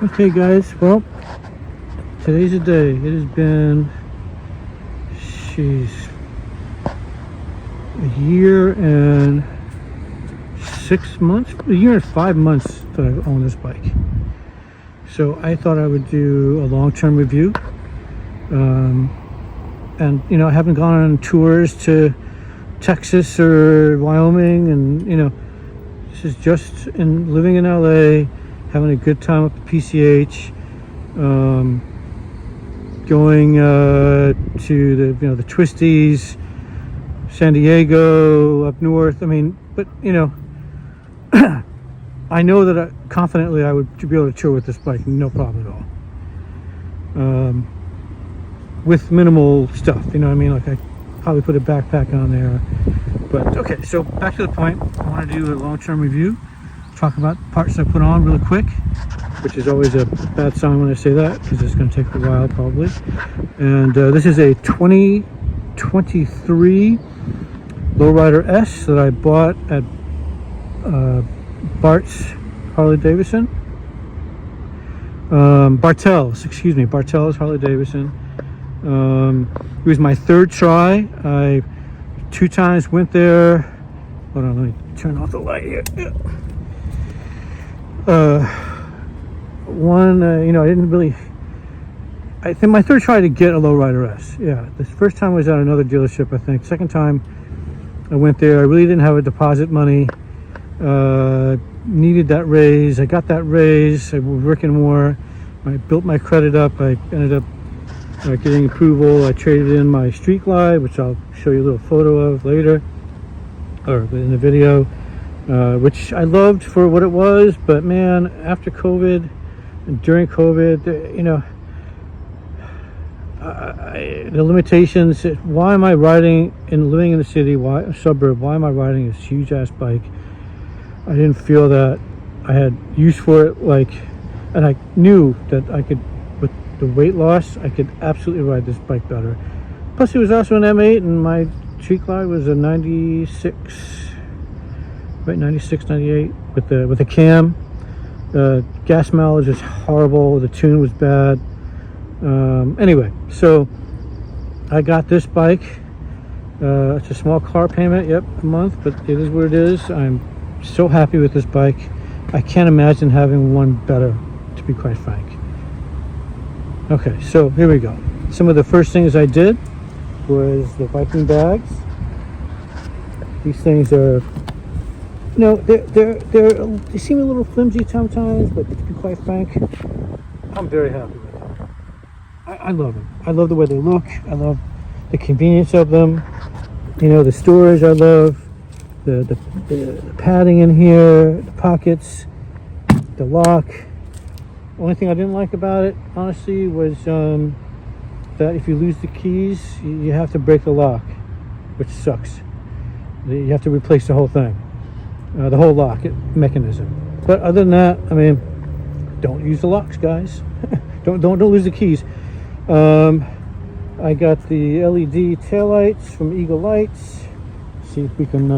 Okay guys, well, today's the day. It has been, a year and 6 months, a year and 5 months that I've owned this bike. So I thought I would do a long-term review. And I haven't gone on tours to Texas or Wyoming, and this is just living in LA, having a good time up at PCH, going to the twisties, San Diego, up north. I mean, but I know that confidently I would be able to tour with this bike, no problem at all. With minimal stuff, like I probably put a backpack on there. But okay, so back to the point. I want to do a long-term review, talk about parts I put on really quick, which is always a bad sign when I say that, because it's going to take a while probably. And this is a 2023 Lowrider S that I bought at Bart's Harley Davidson. Bartell's Harley Davidson. It was my third try. I 2 times went there. Hold on, let me turn off the light here. One, I didn't really. I think my third try to get a Lowrider S. Yeah, the first time was at another dealership, I think. Second time I went there, I really didn't have a deposit money. Needed that raise. I got that raise. I was working more. I built my credit up. I ended up getting approval. I traded in my Street Glide, which I'll show you a little photo of later, or in the video, which I loved for what it was. But man, after COVID and during COVID, the limitations. Why am I riding and living in the city? Why a suburb? Why am I riding this huge ass bike? I didn't feel that I had use for it. And I knew that I could, with the weight loss, I could absolutely ride this bike better. Plus, it was also an M8, and my Street Glide was a 96, right, 96, 98 with the cam. The gas mileage is horrible. The tune was bad. Anyway, so I got this bike. It's a small car payment, a month, but it is what it is. I'm so happy with this bike. I can't imagine having one better, to be quite frank. Okay, so here we go. Some of the first things I did was the biking bags. These things are, they seem a little flimsy sometimes, but to be quite frank, I'm very happy with them. I love them. I love the way they look. I love the convenience of them. The storage I love. The padding in here, the pockets, the lock. Only thing I didn't like about it, honestly, was that if you lose the keys, you have to break the lock, which sucks. You have to replace the whole thing, the whole lock mechanism. But other than that, don't use the locks, guys. don't lose the keys. I got the LED taillights from Eagle Lights. See if we can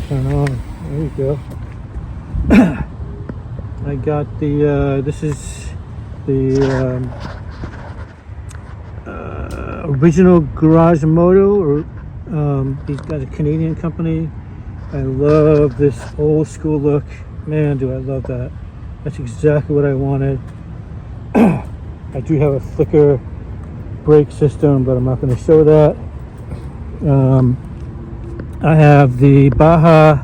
turn on. There you go. I got the this is the original Garage Moto, or these guys are a Canadian company. I love this old school look. Man, do I love that. That's exactly what I wanted. I do have a flicker brake system, but I'm not going to show that. I have the Baja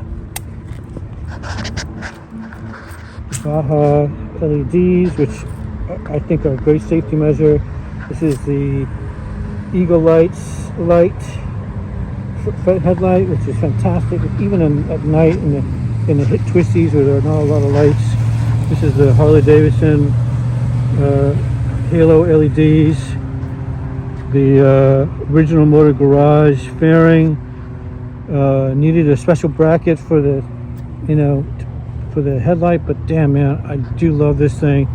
LEDs, which I think are a great safety measure. This is the Eagle Lights front headlight, which is fantastic, even at night in the hit twisties where there are not a lot of lights. This is the Harley Davidson Halo LEDs. The original Motor Garage fairing. Needed a special bracket for the for the headlight, but damn man, I do love this thing.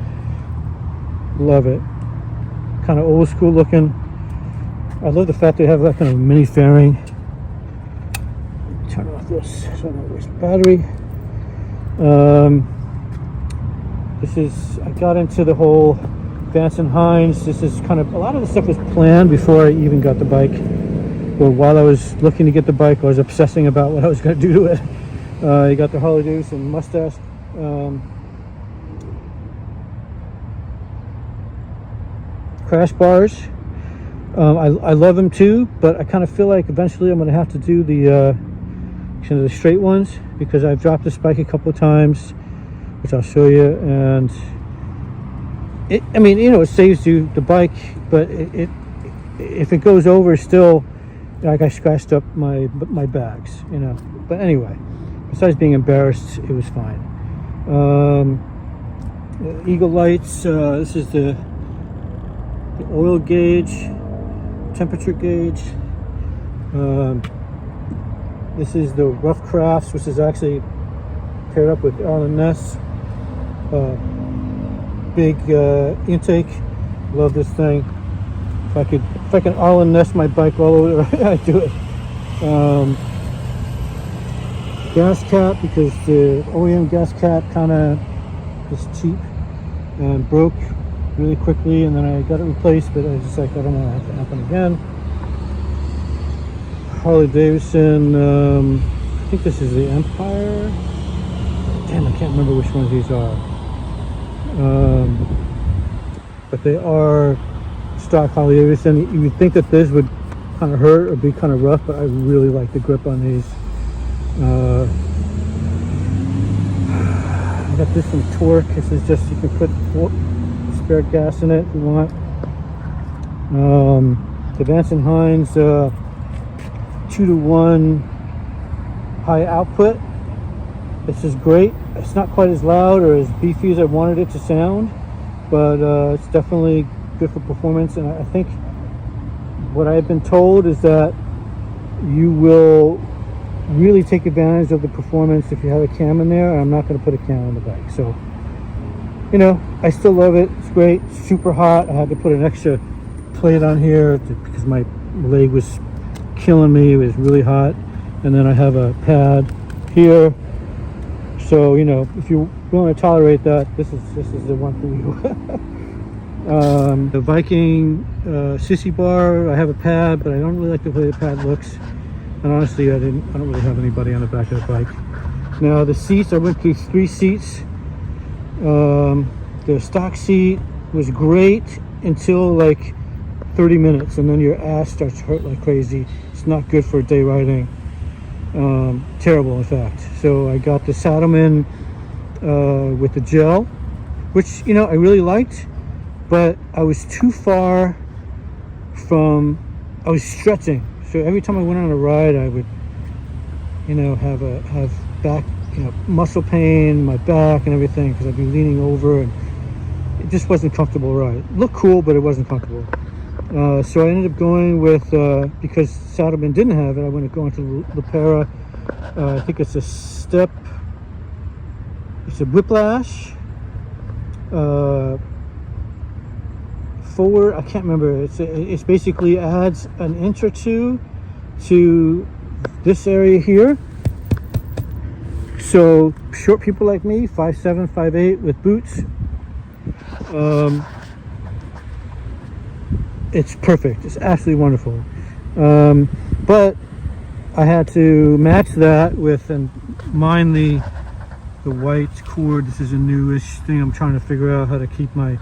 Love it. Kind of old school looking. I love the fact they have that kind of mini fairing. Turn off this so I don't waste battery. I got into the whole Vance and Hines. This is kind of, a lot of the stuff was planned before I even got the bike. Or while I was looking to get the bike, I was obsessing about what I was going to do to it. You got the Harley Davidson mustache. Crash bars. I love them too, but I kind of feel like eventually I'm going to have to do the straight ones, because I've dropped this bike a couple of times, which I'll show you. And I mean, you know, it saves you the bike, but if it goes over, still, like, I scratched up my bags, you know. But anyway, besides being embarrassed, it was fine. Eagle lights. This is the oil gauge, temperature gauge. This is the Rough Crafts, which is actually paired up with Allen Ness. Big intake. Love this thing. If I can Allen Ness my bike all over, I'd do it. Gas cap, because the OEM gas cap kind of is cheap and broke really quickly, and then I got it replaced, but I was just like, I don't want that to happen again. Harley Davidson, I think this is the Empire. Damn, I can't remember which ones these are. But they are stock Harley Davidson. You would think that this would kind of hurt or be kind of rough, but I really like the grip on these. I got this from Torque. This is just, you can put spare gas in it if you want. The Vance and Hines 2-to-1 high output. This is great. It's not quite as loud or as beefy as I wanted it to sound, but it's definitely good for performance. And I think what I've been told is that you will really take advantage of the performance if you have a cam in there. And I'm not going to put a cam on the bike, so, you know, I still love it. It's great. It's super hot. I had to put an extra plate on here because my leg was killing me. It was really hot. And then I have a pad here, so, you know, if you're willing to tolerate that, this is the one for you. The Viking sissy bar, I have a pad, but I don't really like the way the pad looks. And honestly, I don't really have anybody on the back of the bike. Now the seats, I went through 3 seats. The stock seat was great until like 30 minutes, and then your ass starts to hurt like crazy. It's not good for day riding. Terrible, in fact. So I got the Saddleman with the gel, which, you know, I really liked, but I was too far from, I was stretching. So every time I went on a ride, I would, you know, have back, you know, muscle pain in my back and everything, because I'd be leaning over, and it just wasn't comfortable ride. It looked cool, but it wasn't comfortable. So I ended up going with, because Saddleman didn't have it, I went to go into Lepera. I think it's a Step, it's a Whiplash. Forward, I can't remember. It's basically adds an inch or two to this area here. So short people like me, 5'7", 5'8", with boots, it's perfect. It's absolutely wonderful. But I had to match that with, and mine the white cord. This is a newish thing. I'm trying to figure out how to keep my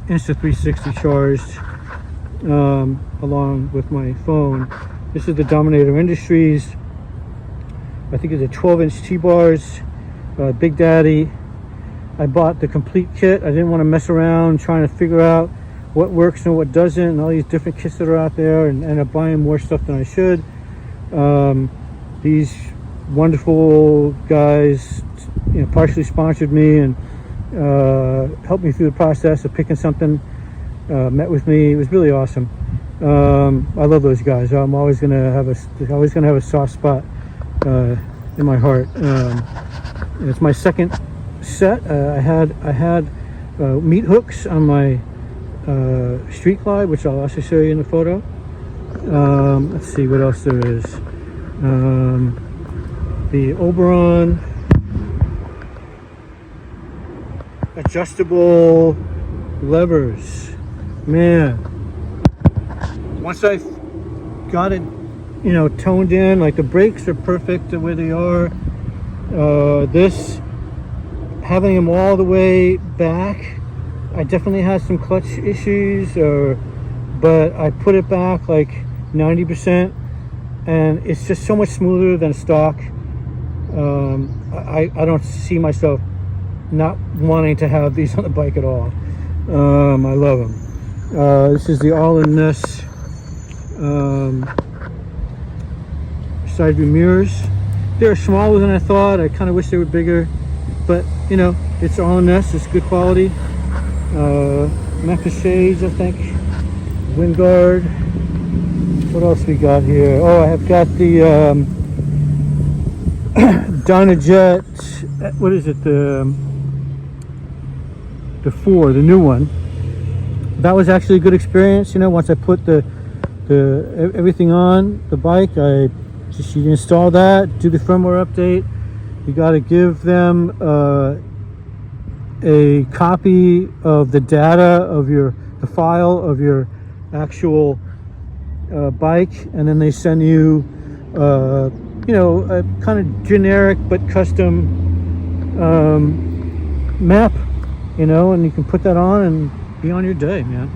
Insta360 charged along with my phone. This is the Dominator Industries. I think it's a 12-inch T-bars, Big Daddy. I bought the complete kit. I didn't want to mess around trying to figure out what works and what doesn't, and all these different kits that are out there, and end up buying more stuff than I should. These wonderful guys, you know, partially sponsored me and helped me through the process of picking something. Met with me. It was really awesome. I love those guys. I'm always gonna have a soft spot in my heart. And it's my second set. I had meat hooks on my Street Glide, which I'll also show you in the photo. Let's see what else there is. The Oberon. adjustable levers. Man, once I got it, you know, toned in, like the brakes are perfect the way they are. This, having them all the way back, I definitely had some clutch issues, but I put it back like 90%, and it's just so much smoother than stock. I don't see myself not wanting to have these on the bike at all. I love them. This is the all-in-this side view mirrors. They're smaller than I thought. I kind of wish they were bigger, but you know, it's all-in-this. It's good quality. Memphis shades, I think. Wind guard. What else we got here? Oh, I have got the Dynajet. What is it? The 4, the new one. That was actually a good experience. You know, once I put the everything on the bike, you install that, do the firmware update. You got to give them a copy of the data of the file of your actual bike, and then they send you you know, a kind of generic but custom map, you know, and you can put that on and be on your day, man.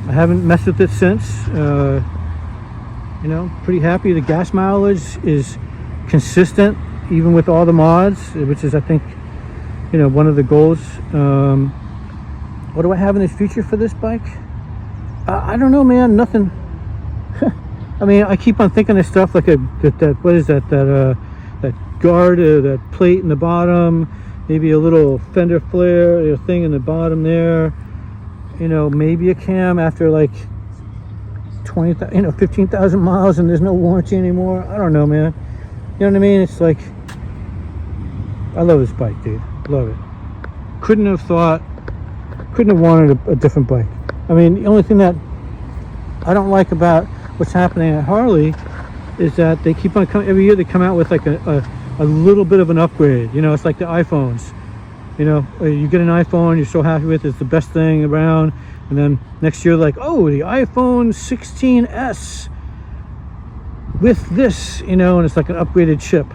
I haven't messed with it since. You know, pretty happy. The gas mileage is consistent even with all the mods, which is, I think, you know, one of the goals. What do I have in the future for this bike? I don't know, man. Nothing. I mean, I keep on thinking of stuff like that. What is that? That guard, that plate in the bottom, maybe a little fender flare thing in the bottom there. You know, maybe a cam after like 15,000 miles and there's no warranty anymore. I don't know, man. You know what I mean? It's like, I love this bike, dude. Love it. Couldn't have wanted a different bike. I mean, the only thing that I don't like about what's happening at Harley is that they keep on coming every year. They come out with like a little bit of an upgrade. You know, it's like the iPhones. You know, you get an iPhone, you're so happy with it, it's the best thing around, and then next year, like, oh, the iPhone 16s with this, you know, and it's like an upgraded chip.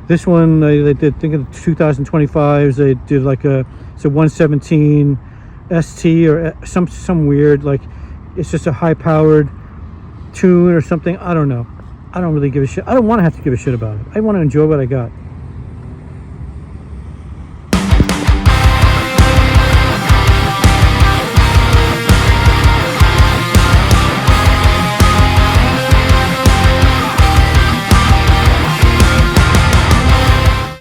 This one, they did, think of the 2025s, they did like it's a 117 ST or some weird, like, it's just a high-powered tune or something. I don't know. I don't really give a shit. I don't want to have to give a shit about it. I want to enjoy what I got.